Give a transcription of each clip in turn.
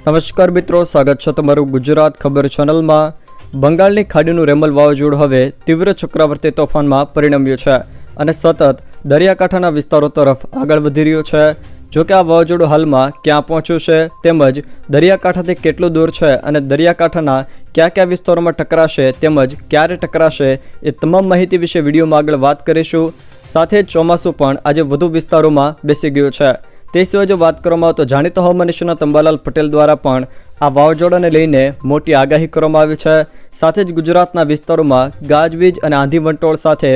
નમસ્કાર મિત્રો, સ્વાગત છે તમારું ગુજરાત ખબર ચેનલમાં। બંગાળની ખાડીનું રેમલ વાવાઝોડું હવે તીવ્ર ચક્રવાતી તોફાનમાં પરિણમ્યું છે અને સતત દરિયાકાંઠાના વિસ્તારો તરફ આગળ વધી રહ્યું છે। જો કે આ વાવાઝોડું હાલમાં ક્યાં પહોંચ્યું છે તેમજ દરિયાકાંઠાથી કેટલું દૂર છે અને દરિયાકાંઠાના કયા વિસ્તારોમાં ટકરાશે તેમજ ક્યારે ટકરાશે એ તમામ માહિતી વિશે વિડીયોમાં આગળ વાત કરીશું। સાથે જ ચોમાસું પણ આજે વધુ વિસ્તારોમાં બેસી ગયું છે। તે સિવાય જો વાત કરવામાં આવે તો જાણીતા હવામાન નિષ્ણાત અંબાલાલ પટેલ દ્વારા પણ આ વાવાઝોડાને લઈને મોટી આગાહી કરવામાં આવી છે। સાથે જ ગુજરાતના વિસ્તારોમાં ગાજવીજ અને આંધી વંટોળ સાથે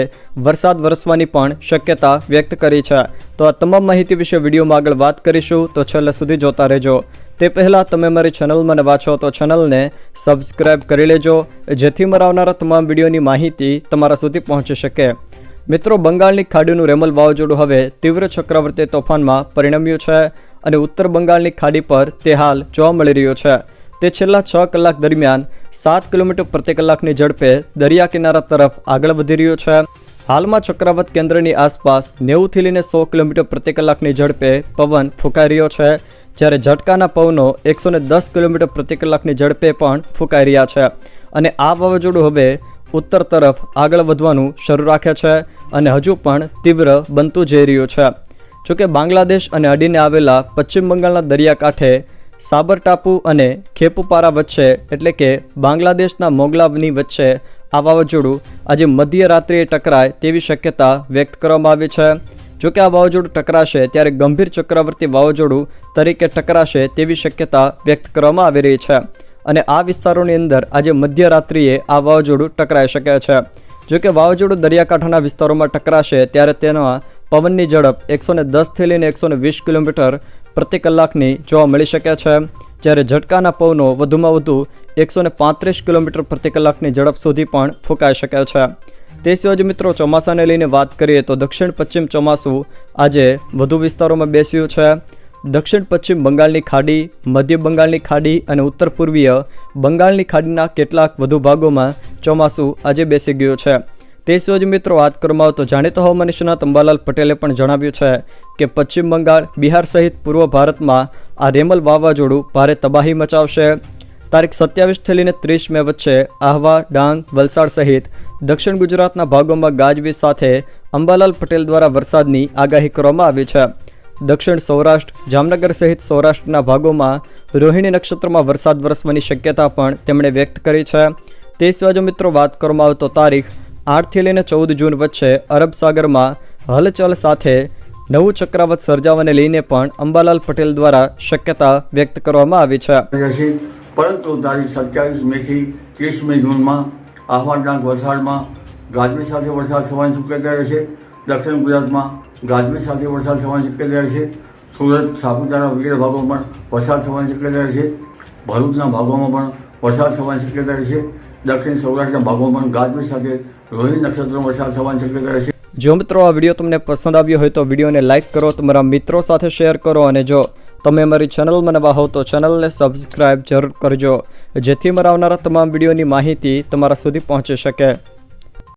વરસાદ વરસવાની પણ શક્યતા વ્યક્ત કરી છે। તો આ તમામ માહિતી વિશે વિડીયોમાં આગળ વાત કરીશું, તો છેલ્લે સુધી જોતા રહેજો। તે પહેલાં તમે મારી ચેનલમાં નવા છો તો ચેનલને સબસ્ક્રાઈબ કરી લેજો, જેથી મારા આવનારા તમામ વિડીયોની માહિતી તમારા સુધી પહોંચી શકે। મિત્રો, બંગાળની ખાડીનું રેમલ વાવાઝોડું હવે તીવ્ર ચક્રવાતી તોફાનમાં પરિણમ્યું છે અને ઉત્તર બંગાળની ખાડી પર તે હાલ જોવા મળી રહ્યું છે। તે છેલ્લા 6 કલાક દરમિયાન 7 કિલોમીટર પ્રતિ કલાકની ઝડપે દરિયા કિનારા તરફ આગળ વધી રહ્યું છે। હાલમાં ચક્રવાત કેન્દ્રની આસપાસ 90થી લઈને 100 કિલોમીટર પ્રતિ કલાકની ઝડપે પવન ફૂંકાઈ રહ્યો છે, જ્યારે ઝટકાના પવનો 110 કિલોમીટર પ્રતિ કલાકની ઝડપે પણ ફૂંકાઈ રહ્યા છે અને આ વાવાઝોડું હવે ઉત્તર તરફ આગળ વધવાનું શરૂ રાખે છે અને હજુ પણ તીવ્ર બનતું જઈ રહ્યું છે। જોકે બાંગ્લાદેશ અને અડીને આવેલા પશ્ચિમ બંગાળના દરિયાકાંઠે સાબર ટાપુ અને ખેપુપારા વચ્ચે એટલે કે બાંગ્લાદેશના મોગલાની વચ્ચે આ વાવાઝોડું આજે મધ્યરાત્રિએ ટકરાય તેવી શક્યતા વ્યક્ત કરવામાં આવી છે। જોકે આ વાવાઝોડું ટકરાશે ત્યારે ગંભીર ચક્રવાતી વાવાઝોડું તરીકે ટકરાશે તેવી શક્યતા વ્યક્ત કરવામાં આવી રહી છે અને આ વિસ્તારોની અંદર આજે મધ્યરાત્રિએ આ વાવાઝોડું ટકરાઈ શકે છે। જોકે વાવાઝોડું દરિયાકાંઠાના વિસ્તારોમાં ટકરાશે ત્યારે તેના પવનની ઝડપ 110થી લઈને 120 કિલોમીટર પ્રતિ કલાકની જોવા મળી શકે છે, જ્યારે ઝટકાના પવનો વધુમાં વધુ 135 કિલોમીટર પ્રતિ કલાકની ઝડપ સુધી પણ ફૂંકાઈ શકે છે। તે સિવાય મિત્રો, ચોમાસાને લઈને વાત કરીએ તો દક્ષિણ પશ્ચિમ ચોમાસું આજે વધુ વિસ્તારોમાં બેસ્યું છે। દક્ષિણ પશ્ચિમ બંગાળની ખાડી, મધ્ય બંગાળની ખાડી અને ઉત્તર પૂર્વીય બંગાળની ખાડીના કેટલાક વધુ ભાગોમાં ચોમાસું આજે બેસી ગયું છે। તે સિવાય મિત્રો, વાત કરવામાં આવે તો જાણીતા હવામાન નિષ્ણાત અંબાલાલ પટેલે પણ જણાવ્યું છે કે પશ્ચિમ બંગાળ, બિહાર સહિત પૂર્વ ભારતમાં આ રેમલ વાવાઝોડું ભારે તબાહી મચાવશે। તારીખ 27થી લઈને 30 મે વચ્ચે આહવા, ડાંગ, વલસાડ સહિત દક્ષિણ ગુજરાતના ભાગોમાં ગાજવીજ સાથે અંબાલાલ પટેલ દ્વારા વરસાદની આગાહી કરવામાં આવી છે। દક્ષિણ સૌરાષ્ટ્ર, જામનગર સહિત સૌરાષ્ટ્રના ભાગોમાં રોહિણી નક્ષત્રમાં વરસાદ વરસવાની શક્યતા પણ તેમણે વ્યક્ત કરી છે। તે સિવાય મિત્રો, વાત કરવામાં આવે તો તારીખ 8થી લઈને 14 જૂન વચ્ચે અરબ સાગરમાં હલચલ સાથે નવું ચક્રવાત સર્જાવાને લઈને પણ અંબાલાલ પટેલ દ્વારા શક્યતા વ્યક્ત કરવામાં આવી છે। પરંતુ તારીખ 27 મેથી 30 મે જૂનમાં આહવા, ડાંગ, વલસાડમાં ગાજવીજ સાથે વરસાદ થવાની શક્યતા રહેશે। દક્ષિણ ગુજરાતમાં ગાજવીજ સાથે વરસાદ થવાની શક્યતા રહેશે। સુરત, સાપુતારા વગેરે ભાગોમાં પણ વરસાદ થવાની શક્યતા રહેશે। ભરૂચના ભાગોમાં પણ વરસાદ થવાની શક્યતા રહેશે। દક્ષિણ સૌરાષ્ટ્રના ભાગોમાં પણ ગાજવીજ સાથે રોહિણી નક્ષત્રનો વરસાદ થવાની શક્યતા રહેશે। જો મિત્રો, આ વિડીયો તમને પસંદ આવ્યો હોય તો વિડીયોને લાઇક કરો, તમારા મિત્રો સાથે શેર કરો અને જો તમે અમારી ચેનલમાં નવા હો તો ચેનલને સબસ્ક્રાઈબ જરૂર કરજો, જેથી મારા આવનારા તમામ વિડીયોની માહિતી તમારા સુધી પહોંચી શકે।